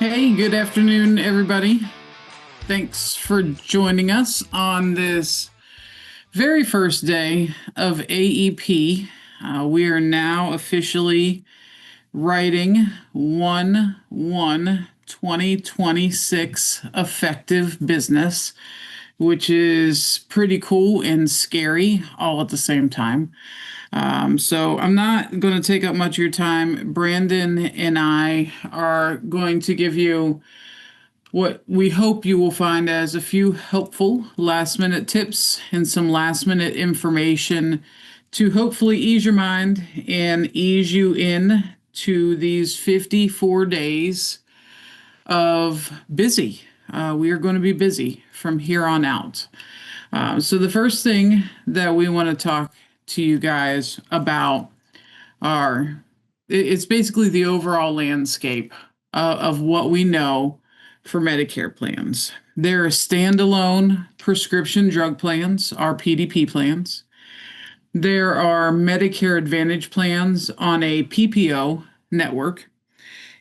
Hey, good afternoon, everybody. Thanks for joining us on this very first day of AEP. We are now officially writing 1/1/2026 effective business, which is pretty cool and scary all at the same time. So I'm not going to take up much of your time. Brandon and I are going to give you what we hope you will find as a few helpful last minute tips and some last minute information to hopefully ease your mind and ease you in to these 54 days of busy. We are going to be busy from here on out. So the first thing that we want to talk to you guys about it's basically the overall landscape of what we know for Medicare plans. There are standalone prescription drug plans, our PDP plans. There are Medicare Advantage plans on a PPO network,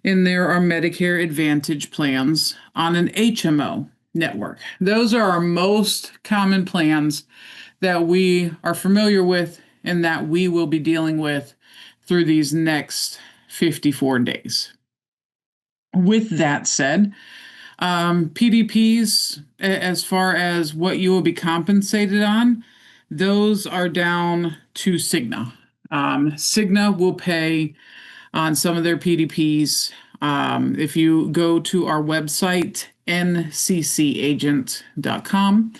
and there are Medicare Advantage plans on an HMO network. Those are our most common plans that we are familiar with and that we will be dealing with through these next 54 days. With that said, PDPs, as far as what you will be compensated on, those are down to Cigna. Cigna will pay on some of their PDPs. If you go to our website, nccagent.com,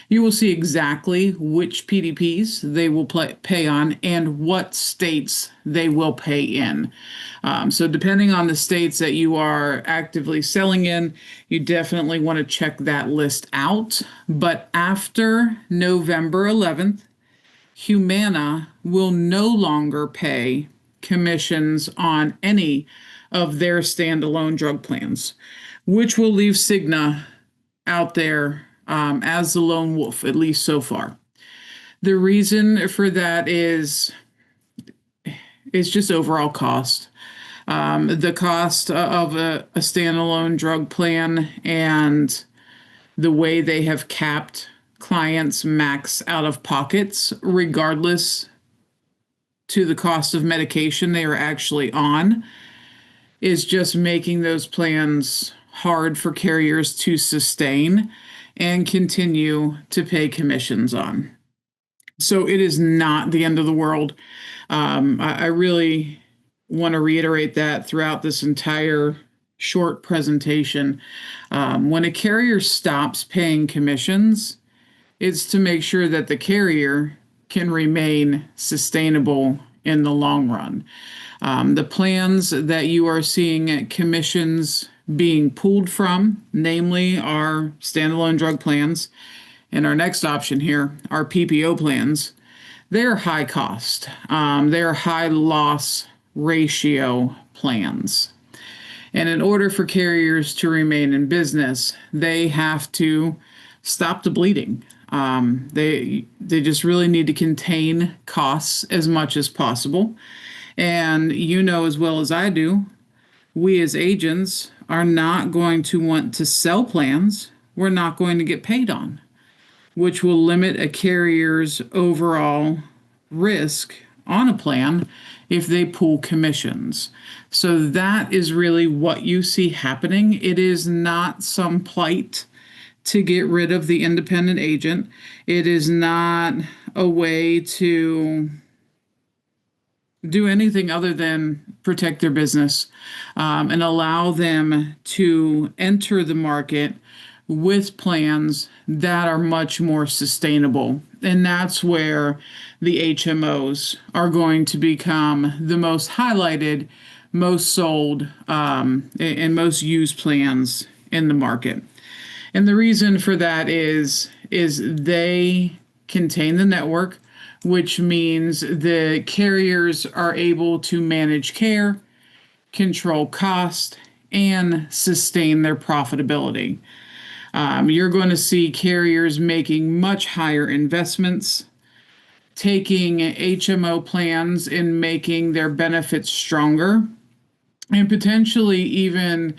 you will see exactly which PDPs they will pay on and what states they will pay in. So depending on the states that you are actively selling in, you definitely want to check that list out. But after November 11th, Humana will no longer pay commissions on any of their standalone drug plans, which will leave Cigna out there as the lone wolf, at least so far. The reason for that is just overall cost. The cost of a standalone drug plan and the way they have capped clients' max out of pockets, regardless to the cost of medication they are actually on, is just making those plans hard for carriers to sustain and continue to pay commissions on. So it is not the end of the world. I really want to reiterate that throughout this entire short presentation. When a carrier stops paying commissions, it's to make sure that the carrier can remain sustainable in the long run. The plans that you are seeing commissions being pulled from, namely our standalone drug plans, and our next option here, our PPO plans, they're high cost. They're high loss ratio plans. And in order for carriers to remain in business, they have to stop the bleeding. They just really need to contain costs as much as possible. And you know as well as I do, we as agents are not going to want to sell plans we're not going to get paid on, which will limit a carrier's overall risk on a plan if they pull commissions. So that is really what you see happening. It is not some plight to get rid of the independent agent. It is not a way to do anything other than protect their business and allow them to enter the market with plans that are much more sustainable. And that's where the HMOs are going to become the most highlighted, most sold, and most used plans in the market. And the reason for that is they contain the network, which means the carriers are able to manage care, control cost, and sustain their profitability. You're going to see carriers making much higher investments, taking HMO plans and making their benefits stronger, and potentially even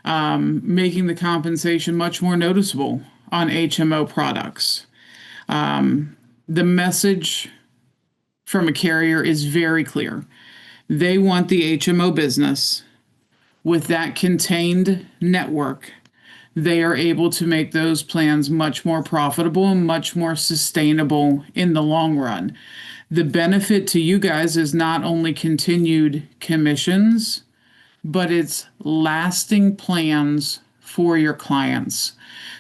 making the compensation much more noticeable on HMO products. The message from a carrier is very clear. They want the HMO business. With that contained network, they are able to make those plans much more profitable and much more sustainable in the long run. The benefit to you guys is not only continued commissions, but it's lasting plans for your clients.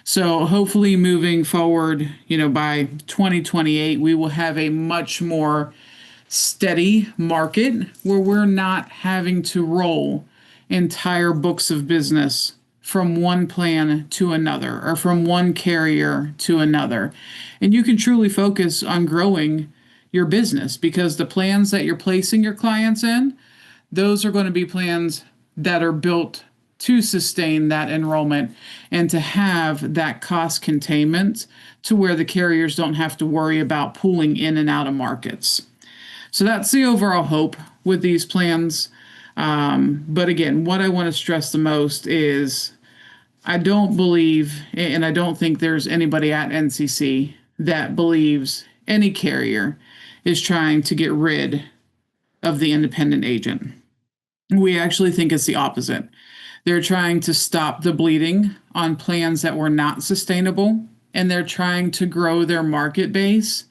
So hopefully moving forward, by 2028, we will have a much more steady market where we're not having to roll entire books of business from one plan to another or from one carrier to another. And you can truly focus on growing your business because the plans that you're placing your clients in, those are going to be plans that are built to sustain that enrollment and to have that cost containment to where the carriers don't have to worry about pulling in and out of markets. So that's the overall hope with these plans. But again, what I want to stress the most is I don't believe, and I don't think there's anybody at NCC that believes any carrier is trying to get rid of the independent agent. We actually think it's the opposite. They're trying to stop the bleeding on plans that were not sustainable, and they're trying to grow their market base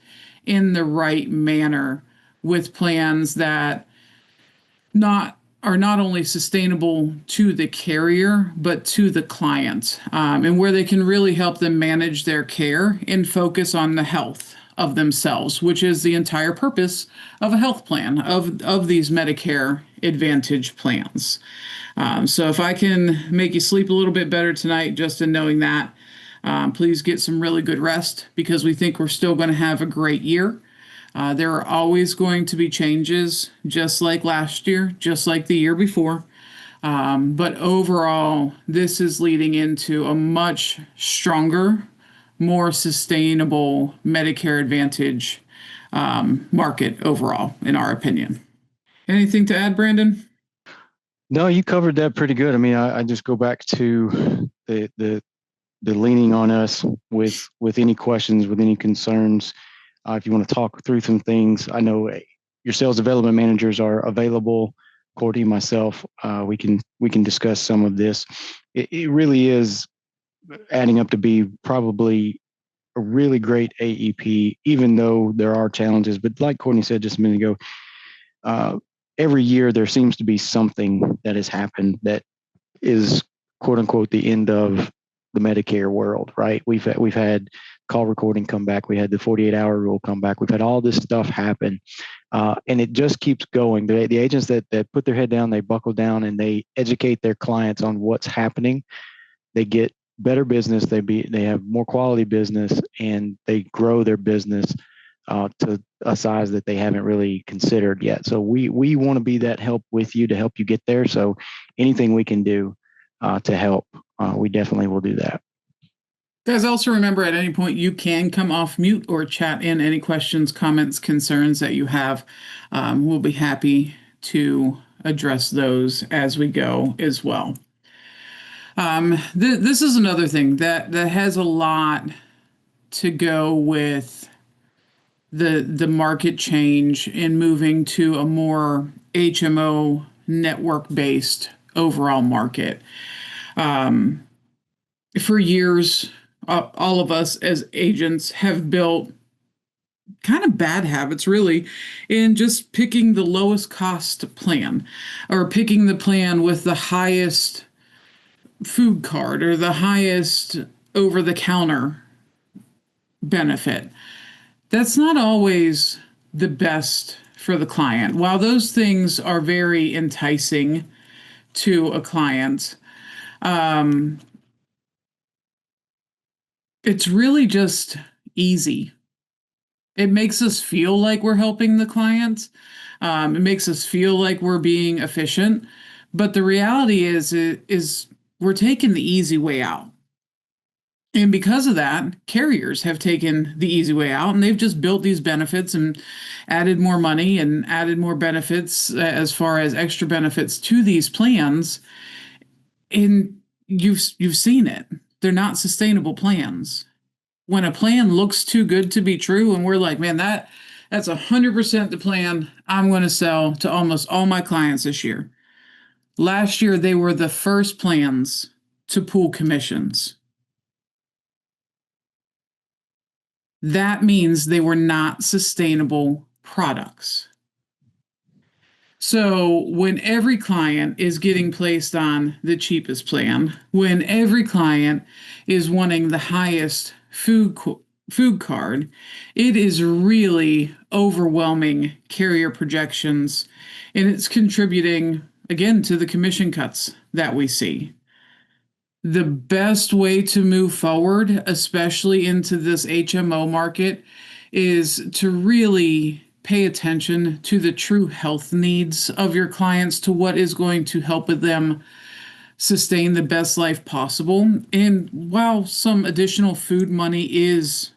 in the right manner with plans that are not only sustainable to the carrier, but to the client, and where they can really help them manage their care and focus on the health of themselves, which is the entire purpose of a health plan, of these Medicare Advantage plans. So if I can make you sleep a little bit better tonight, just in knowing that, please get some really good rest because we think we're still going to have a great year. There are always going to be changes, just like last year, just like the year before. But overall, this is leading into a much stronger, more sustainable Medicare Advantage market overall, in our opinion. Anything to add, Brandon? No, you covered that pretty good. I mean, I just go back to the leaning on us with any questions, with any concerns. If you want to talk through some things, I know your sales development managers are available. Courtney, myself, we can discuss some of this. It really is adding up to be probably a really great AEP, even though there are challenges. But like Courtney said just a minute ago, every year there seems to be something that has happened that is quote unquote the end of the Medicare world, right? We've had call recording come back. We had the 48-hour rule come back. We've had all this stuff happen, and it just keeps going. The agents that put their head down, they buckle down, and they educate their clients on what's happening. They get better business. They have more quality business, and they grow their business to a size that they haven't really considered yet. So we want to be that help with you to help you get there. So anything we can do to help, we definitely will do that. Guys, also remember at any point you can come off mute or chat in any questions, comments, concerns that you have. We'll be happy to address those as we go as well. This is another thing that has a lot to go with the market change in moving to a more HMO network-based overall market. For years, all of us as agents have built kind of bad habits, really, in just picking the lowest cost plan or picking the plan with the highest food card or the highest over-the-counter benefit. That's not always the best for the client. While those things are very enticing to a client, it's really just easy. It makes us feel like we're helping the client. It makes us feel like we're being efficient. But the reality is we're taking the easy way out. And because of that, carriers have taken the easy way out, and they've just built these benefits and added more money and added more benefits as far as extra benefits to these plans. And You've seen it. They're not sustainable plans. When a plan looks too good to be true, and we're like, man, that's 100% the plan I'm going to sell to almost all my clients this year. Last year, they were the first plans to pool commissions. That means they were not sustainable products. So when every client is getting placed on the cheapest plan, when every client is wanting the highest food card, it is really overwhelming carrier projections, and it's contributing again to the commission cuts that we see. The best way to move forward, especially into this HMO market, is to really pay attention to the true health needs of your clients, to what is going to help with them sustain the best life possible. And while some additional food money is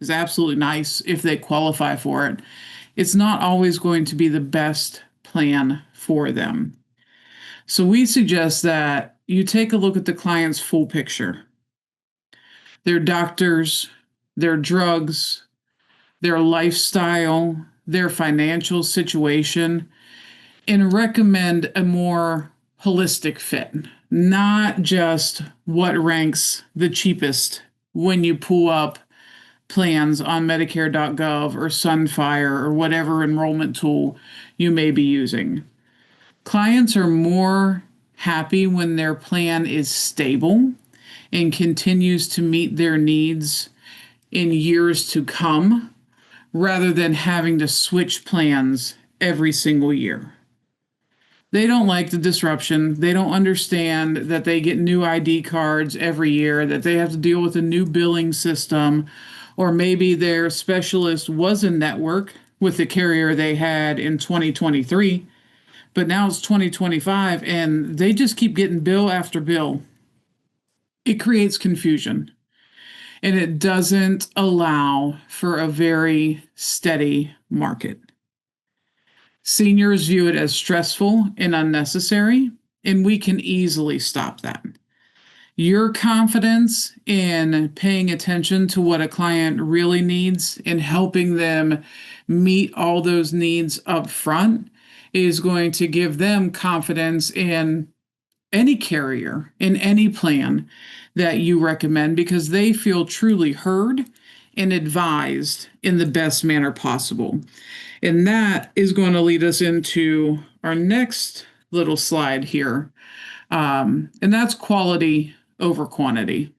absolutely nice if they qualify for it, it's not always going to be the best plan for them. So we suggest that you take a look at the client's full picture: their doctors, their drugs, their lifestyle, their financial situation, and recommend a more holistic fit, not just what ranks the cheapest when you pull up plans on Medicare.gov or Sunfire or whatever enrollment tool you may be using. Clients are more happy when their plan is stable and continues to meet their needs in years to come, rather than having to switch plans every single year. They don't like the disruption. They don't understand that they get new ID cards every year, that they have to deal with a new billing system, or maybe their specialist was in network with the carrier they had in 2023, but now it's 2025 and they just keep getting bill after bill. It creates confusion, and it doesn't allow for a very steady market. Seniors view it as stressful and unnecessary, and we can easily stop that. Your confidence in paying attention to what a client really needs and helping them meet all those needs up front is going to give them confidence in any carrier, in any plan that you recommend, because they feel truly heard and advised in the best manner possible. And that is going to lead us into our next little slide here. And that's quality over quantity.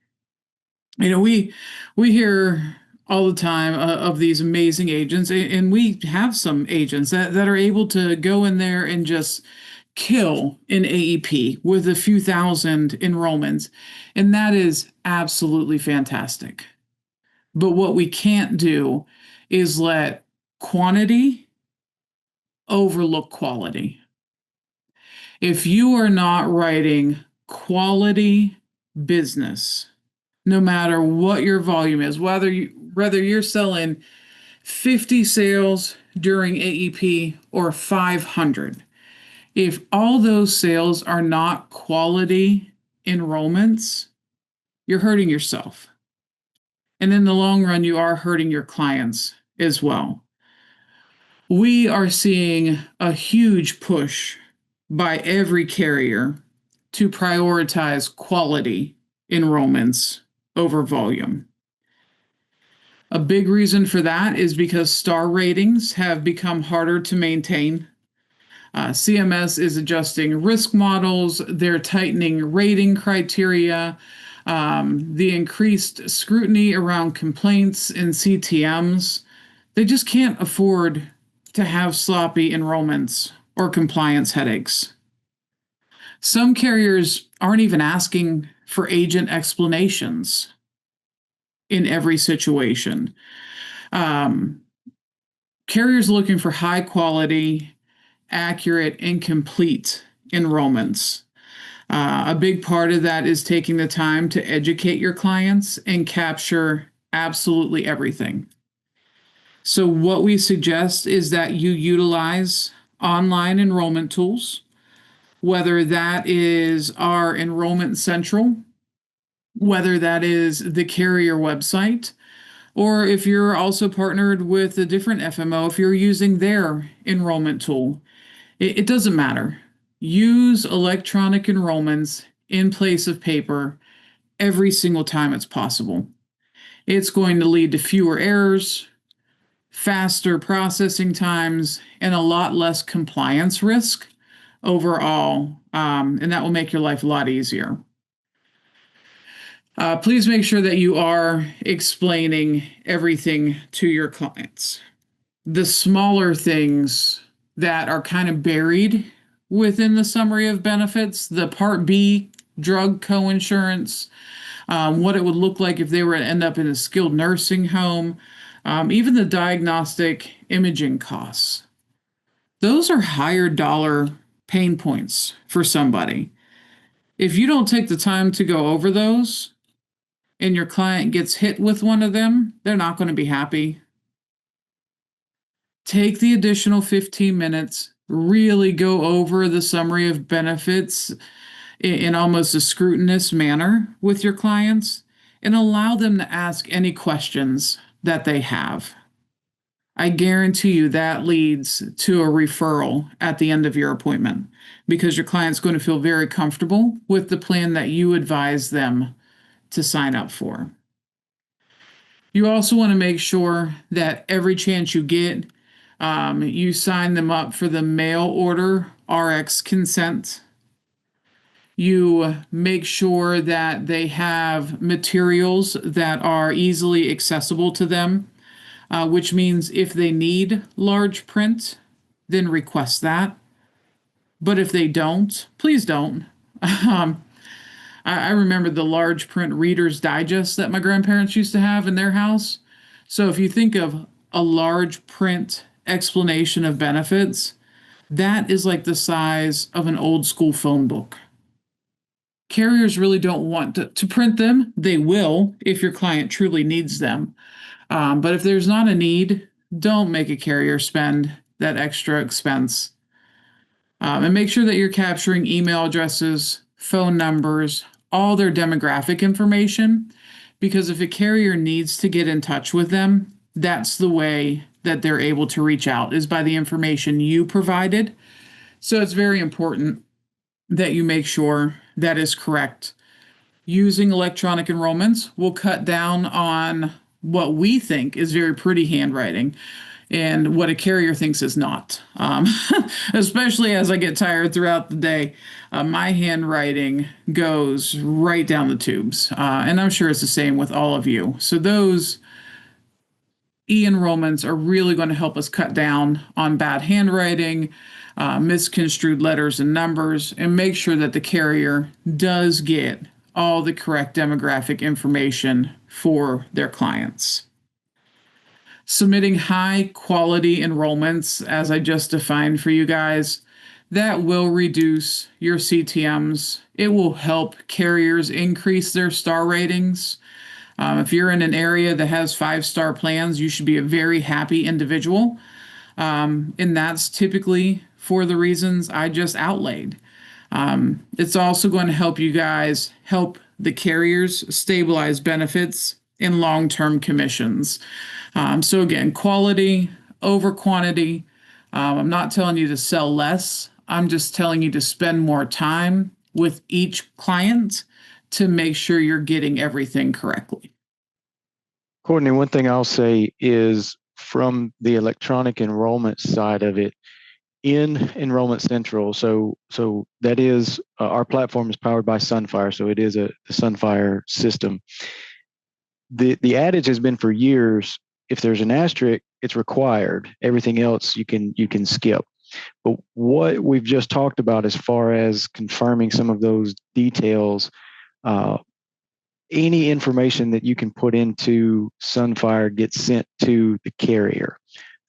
We hear all the time of these amazing agents, and we have some agents that are able to go in there and just kill an AEP with a few thousand enrollments. And that is absolutely fantastic. But what we can't do is let quantity overlook quality. If you are not writing quality business, no matter what your volume is, whether you're selling 50 sales during AEP or 500, if all those sales are not quality enrollments, you're hurting yourself. And in the long run, you are hurting your clients as well. We are seeing a huge push by every carrier to prioritize quality enrollments over volume. A big reason for that is because star ratings have become harder to maintain. CMS is adjusting risk models, they're tightening rating criteria, the increased scrutiny around complaints and CTMs. They just can't afford to have sloppy enrollments or compliance headaches. Some carriers aren't even asking for agent explanations in every situation. Carriers looking for high quality, accurate, and complete enrollments. A big part of that is taking the time to educate your clients and capture absolutely everything. So what we suggest is that you utilize online enrollment tools, whether that is our Enrollment Central, whether that is the carrier website, or if you're also partnered with a different FMO, if you're using their enrollment tool. It doesn't matter. Use electronic enrollments in place of paper every single time it's possible. It's going to lead to fewer errors, faster processing times, and a lot less compliance risk overall. And that will make your life a lot easier. Please make sure that you are explaining everything to your clients. The smaller things that are kind of buried within the summary of benefits, the Part B drug coinsurance, what it would look like if they were to end up in a skilled nursing home, even the diagnostic imaging costs. Those are higher dollar pain points for somebody. If you don't take the time to go over those and your client gets hit with one of them, they're not going to be happy. Take the additional 15 minutes, really go over the summary of benefits in almost a scrutinous manner with your clients and allow them to ask any questions that they have. I guarantee you that leads to a referral at the end of your appointment because your client's going to feel very comfortable with the plan that you advise them to sign up for. You also want to make sure that every chance you get, you sign them up for the mail order RX consent. You make sure that they have materials that are easily accessible to them, which means if they need large print, then request that. But if they don't, please don't. I remember the large print Reader's Digest that my grandparents used to have in their house. So if you think of a large print explanation of benefits, that is like the size of an old school phone book. Carriers really don't want to print them. They will if your client truly needs them. But if there's not a need, don't make a carrier spend that extra expense. And make sure that you're capturing email addresses, phone numbers, all their demographic information, because if a carrier needs to get in touch with them, that's the way that they're able to reach out, is by the information you provided. So it's very important that you make sure that is correct. Using electronic enrollments will cut down on what we think is very pretty handwriting and what a carrier thinks is not. Especially as I get tired throughout the day, my handwriting goes right down the tubes. And I'm sure it's the same with all of you. So those e-enrollments are really going to help us cut down on bad handwriting, misconstrued letters and numbers, and make sure that the carrier does get all the correct demographic information for their clients. Submitting high quality enrollments, as I just defined for you guys, that will reduce your CTMs. It will help carriers increase their star ratings. If you're in an area that has 5-star plans, you should be a very happy individual. And that's typically for the reasons I just outlaid. It's also going to help you guys help the carriers stabilize benefits and long-term commissions. So again, quality over quantity. I'm not telling you to sell less. I'm just telling you to spend more time with each client to make sure you're getting everything correctly. Courtney, one thing I'll say is from the electronic enrollment side of it, in Enrollment Central, so that is our platform is powered by Sunfire, so it is a Sunfire system. The adage has been for years: if there's an asterisk, it's required. Everything else you can skip. But what we've just talked about, as far as confirming some of those details, any information that you can put into Sunfire gets sent to the carrier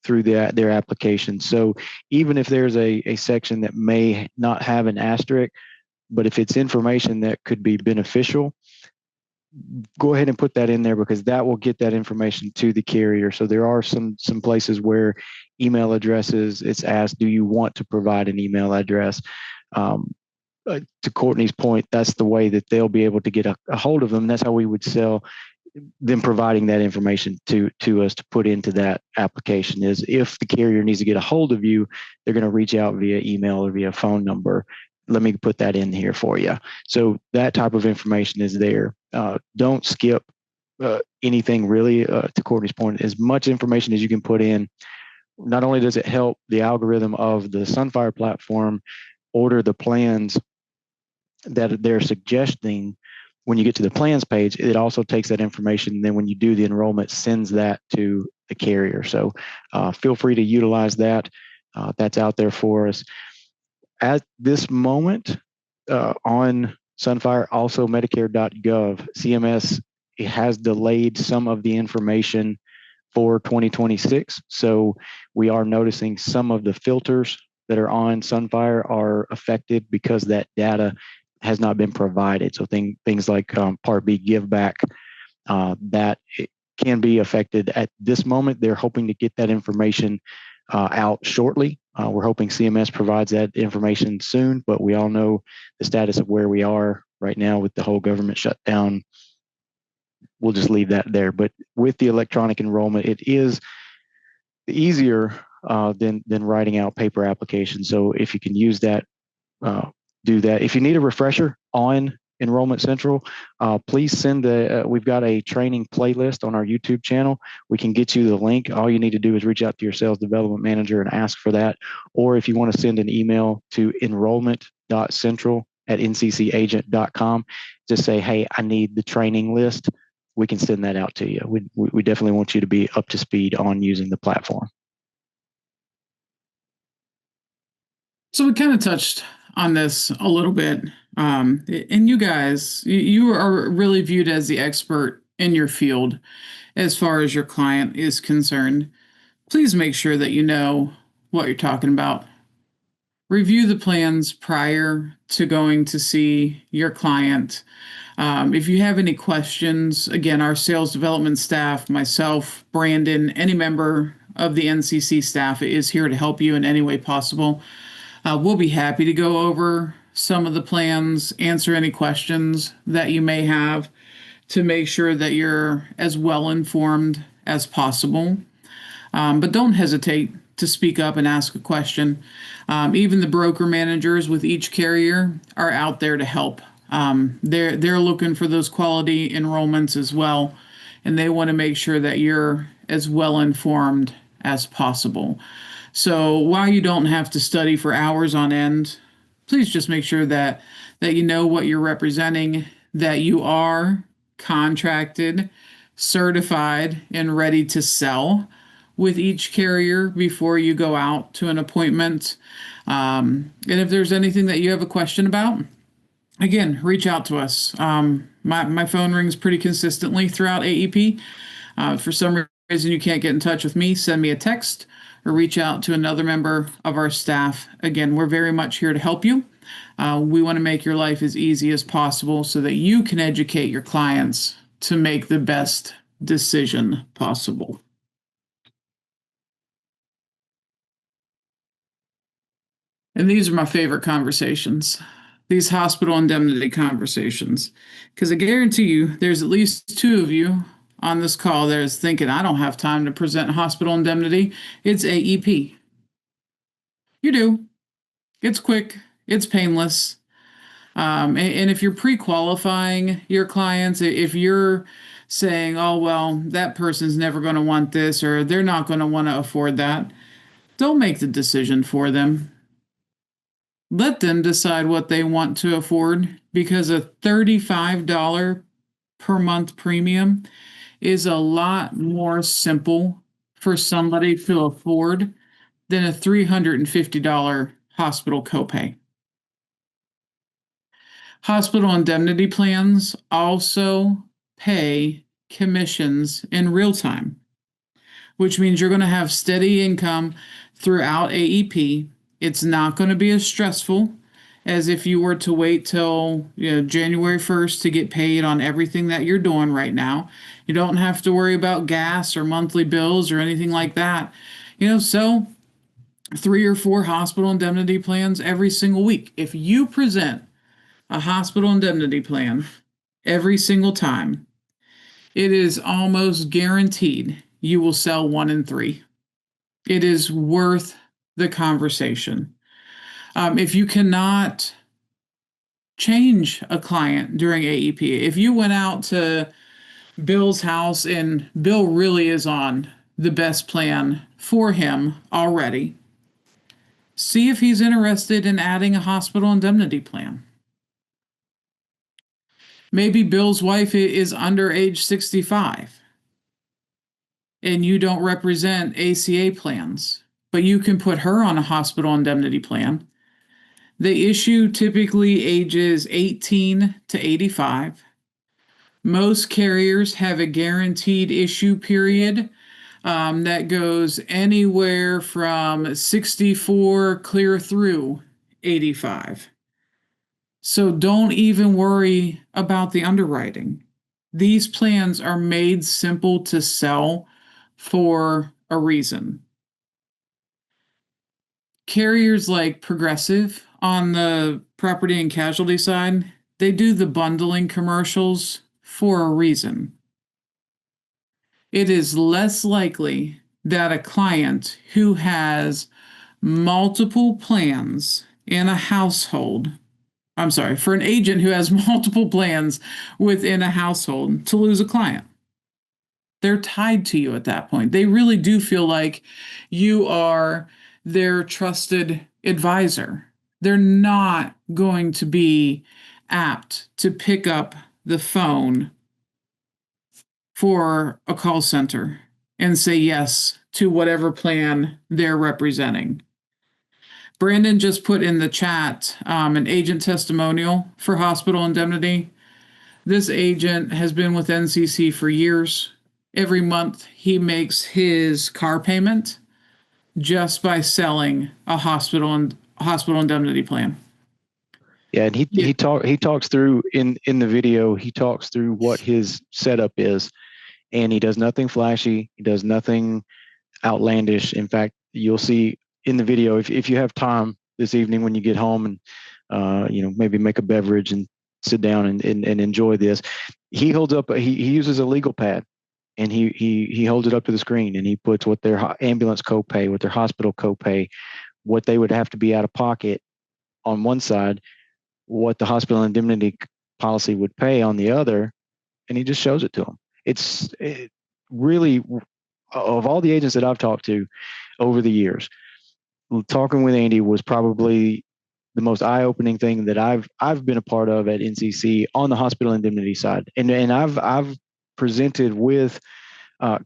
through their application. So even if there's a section that may not have an asterisk, but if it's information that could be beneficial, go ahead and put that in there, because that will get that information to the carrier. So there are some places where email addresses, it's asked, do you want to provide an email address? to Courtney's point, that's the way that they'll be able to get a hold of them. That's how we would sell them, providing that information to us to put into that application. Is if the carrier needs to get a hold of you, they're going to reach out via email or via phone number. Let me put that in here for you. So that type of information is there. Don't skip anything really. To Courtney's point, as much information as you can put in. Not only does it help the algorithm of the Sunfire platform order the plans that they're suggesting when you get to the plans page, it also takes that information. And then when you do the enrollment, sends that to the carrier. So feel free to utilize that. That's out there for us. At this moment, on Sunfire, also Medicare.gov, CMS has delayed some of the information for 2026. So we are noticing some of the filters that are on Sunfire are affected because that data has not been provided. So things like Part B give back, that it can be affected at this moment. They're hoping to get that information out shortly. We're hoping CMS provides that information soon, but we all know the status of where we are right now with the whole government shutdown. We'll just leave that there. But with the electronic enrollment, it is easier than writing out paper applications. So if you can use that, do that. If you need a refresher on Enrollment Central, please send we've got a training playlist on our YouTube channel. We can get you the link. All you need to do is reach out to your sales development manager and ask for that. Or if you want to send an email to enrollment.central@nccagent.com, just say, hey, I need the training list. We can send that out to you. We definitely want you to be up to speed on using the platform. So we kind of touched on this a little bit. And you guys, you are really viewed as the expert in your field as far as your client is concerned. Please make sure that you know what you're talking about. Review the plans prior to going to see your client. If you have any questions, again, our sales development staff, myself, Brandon, any member of the NCC staff is here to help you in any way possible. We'll be happy to go over some of the plans, answer any questions that you may have to make sure that you're as well informed as possible. But don't hesitate to speak up and ask a question. Even the broker managers with each carrier are out there to help. They're looking for those quality enrollments as well, and they want to make sure that you're as well informed as possible. So while you don't have to study for hours on end, please just make sure that you know what you're representing, that you are contracted, certified, and ready to sell with each carrier before you go out to an appointment. And if there's anything that you have a question about, again, reach out to us. My phone rings pretty consistently throughout AEP. For some reason you can't get in touch with me, send me a text or reach out to another member of our staff. Again, we're very much here to help you. We want to make your life as easy as possible so that you can educate your clients to make the best decision possible. And these are my favorite conversations, these hospital indemnity conversations, because I guarantee you there's at least two of you on this call that is thinking, I don't have time to present hospital indemnity. It's AEP. You do. It's quick. It's painless. And if you're pre-qualifying your clients, if you're saying, oh, well, that person's never going to want this or they're not going to want to afford that, don't make the decision for them. Let them decide what they want to afford, because a $35 per month premium is a lot more simple for somebody to afford than a $350 hospital copay. Hospital indemnity plans also pay commissions in real time, which means you're going to have steady income throughout AEP. It's not going to be as stressful as if you were to wait till January 1st to get paid on everything that you're doing right now. You don't have to worry about gas or monthly bills or anything like that. So 3 or 4 hospital indemnity plans every single week. If you present a hospital indemnity plan every single time, it is almost guaranteed you will sell 1 in 3. It is worth the conversation. If you cannot change a client during AEP, if you went out to Bill's house and Bill really is on the best plan for him already, see if he's interested in adding a hospital indemnity plan. Maybe Bill's wife is under age 65 and you don't represent ACA plans, but you can put her on a hospital indemnity plan. They issue typically ages 18 to 85. Most carriers have a guaranteed issue period that goes anywhere from 64 clear through 85. So don't even worry about the underwriting. These plans are made simple to sell for a reason. Carriers like Progressive on the property and casualty side, they do the bundling commercials for a reason. It is less likely that a client who has multiple plans in a household, I'm sorry, for an agent who has multiple plans within a household to lose a client. They're tied to you at that point. They really do feel like you are their trusted advisor. They're not going to be apt to pick up the phone for a call center and say yes to whatever plan they're representing. Brandon just put in the chat an agent testimonial for hospital indemnity. This agent has been with NCC for years. Every month he makes his car payment just by selling a hospital indemnity plan. Yeah, and he talks through in the video. He talks through what his setup is, and he does nothing flashy. He does nothing outlandish. In fact, you'll see in the video, if you have time this evening when you get home and maybe make a beverage and sit down and enjoy this. He holds up. He uses a legal pad, and he holds it up to the screen, and he puts what their ambulance copay, what their hospital copay, what they would have to be out of pocket on one side, what the hospital indemnity policy would pay on the other, and he just shows it to them. It's really, of all the agents that I've talked to over the years, talking with Andy was probably the most eye-opening thing that I've been a part of at NCC on the hospital indemnity side, and I've presented with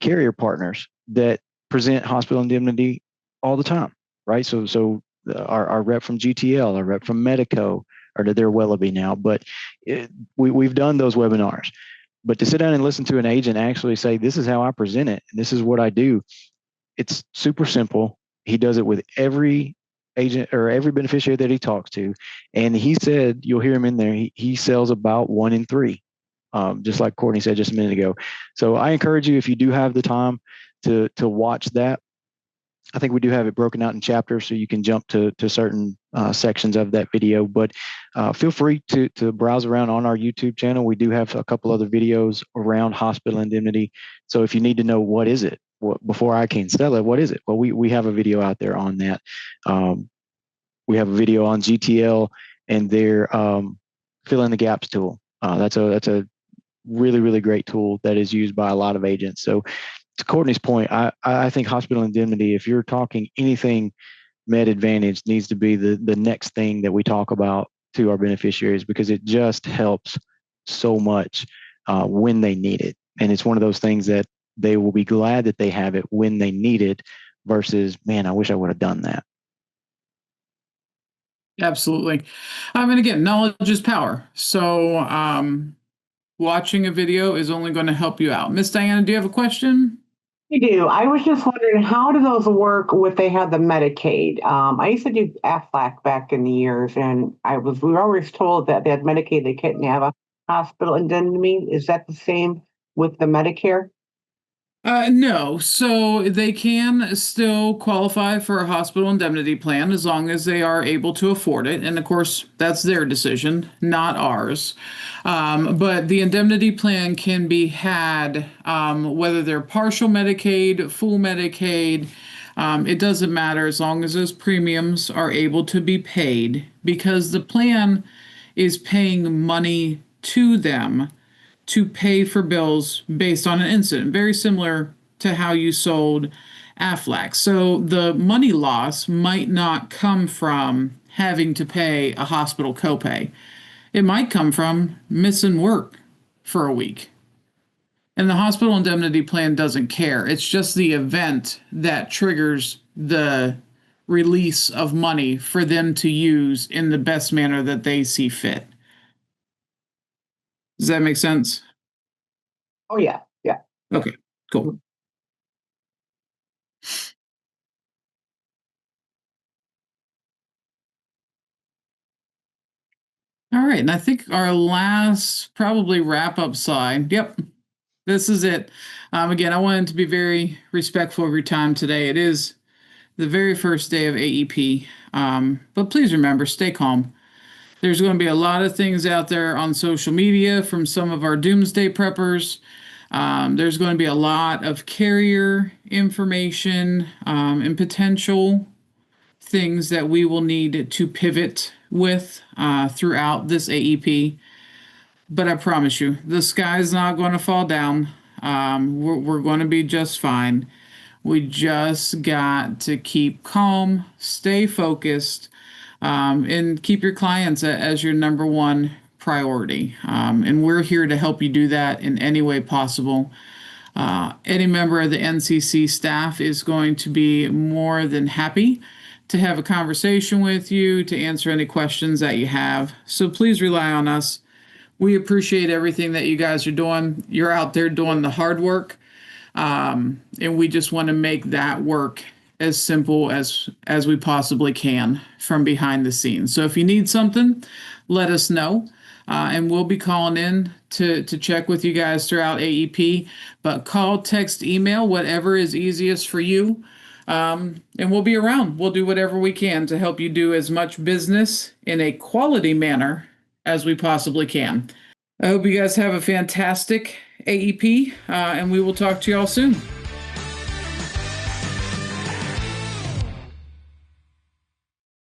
carrier partners that present hospital indemnity all the time, right? So our rep from GTL, our rep from Medico, or they're Wellaby now, but we've done those webinars. But to sit down and listen to an agent actually say, this is how I present it, and this is what I do, it's super simple. He does it with every agent or every beneficiary that he talks to. And he said, you'll hear him in there, he sells about 1 in 3, just like Courtney said just a minute ago. So I encourage you, if you do have the time to watch that. I think we do have it broken out in chapters, so you can jump to certain sections of that video. But feel free to browse around on our YouTube channel. We do have a couple other videos around hospital indemnity. So if you need to know what is it, before I can sell it, what is it? Well, we have a video out there on that. We have a video on GTL and their fill in the gaps tool. That's a really, really great tool that is used by a lot of agents. So to Courtney's point, I think hospital indemnity, if you're talking anything Med Advantage, needs to be the next thing that we talk about to our beneficiaries, because it just helps so much when they need it. And it's one of those things that they will be glad that they have it when they need it versus, man, I wish I would have done that. Absolutely. And again, knowledge is power. So watching a video is only going to help you out. Miss Diana, do you have a question? I do. I was just wondering, how do those work with they have the Medicaid? I used to do Aflac back in the years, and we were always told that they had Medicaid, they couldn't have a hospital indemnity. Is that the same with the Medicare? No, so they can still qualify for a hospital indemnity plan as long as they are able to afford it. And of course, that's their decision, not ours. But the indemnity plan can be had whether they're partial Medicaid, full Medicaid. It doesn't matter as long as those premiums are able to be paid because the plan is paying money to them to pay for bills based on an incident, very similar to how you sold Aflac. So the money loss might not come from having to pay a hospital copay. It might come from missing work for a week. And the hospital indemnity plan doesn't care. It's just the event that triggers the release of money for them to use in the best manner that they see fit. Does that make sense? Oh, yeah, yeah. Okay, cool. All right, and I think our last probably wrap up slide. Yep, this is it. Again, I wanted to be very respectful of your time today. It is the very first day of AEP, but please remember, stay calm. There's going to be a lot of things out there on social media from some of our doomsday preppers. There's going to be a lot of carrier information and potential things that we will need to pivot with throughout this AEP. But I promise you, the sky's not going to fall down. We're going to be just fine. We just got to keep calm, stay focused, and keep your clients as your number one priority. And we're here to help you do that in any way possible. Any member of the NCC staff is going to be more than happy to have a conversation with you, to answer any questions that you have. So please rely on us. We appreciate everything that you guys are doing. You're out there doing the hard work. And we just want to make that work as simple as we possibly can from behind the scenes. So if you need something, let us know. And we'll be calling in to check with you guys throughout AEP. But call, text, email, whatever is easiest for you. And we'll be around. We'll do whatever we can to help you do as much business in a quality manner as we possibly can. I hope you guys have a fantastic AEP, and we will talk to you all soon.